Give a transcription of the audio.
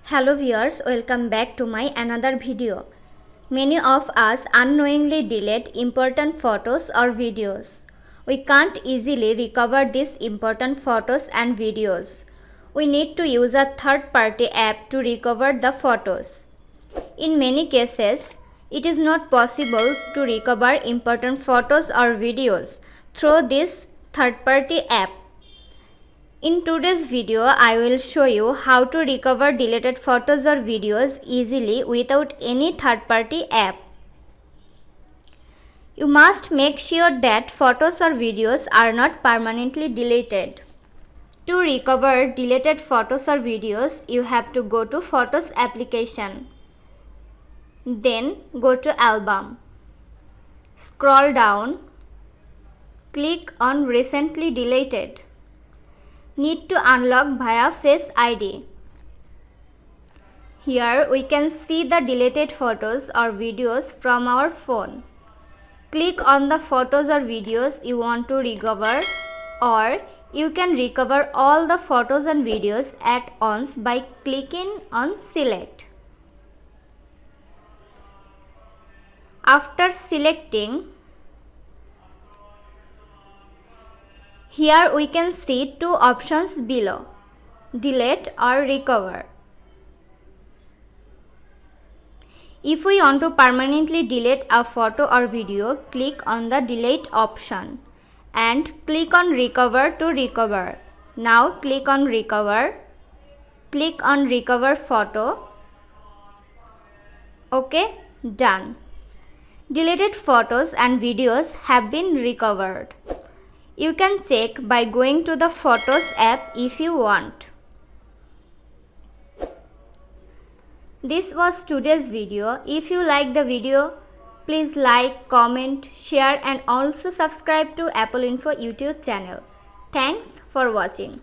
Hello viewers, welcome back to my another video. Many of us unknowingly delete important photos or videos. We can't easily recover these important photos and videos. We need to use a third-party app to recover the photos. In many cases, it is not possible to recover important photos or videos through this third-party app. In today's video, I will show you how to recover deleted photos or videos easily without any third-party app. You must make sure that photos or videos are not permanently deleted. To recover deleted photos or videos, you have to go to Photos application. Then go to Album. Scroll down. Click on Recently Deleted. Need to unlock via Face ID. Here we can see the deleted photos or videos from our phone. Click on the photos or videos you want to recover, or you can recover all the photos and videos at once by clicking on Select. After selecting, here we can see two options below, delete or recover. If we want to permanently delete a photo or video, click on the delete option and click on recover to recover. Now click on recover. Click on recover photo. Okay, done. Deleted photos and videos have been recovered. You can check by going to the Photos app if you want. This was today's video. If you like the video, please like, comment, share and also subscribe to Apple Info YouTube channel. Thanks for watching.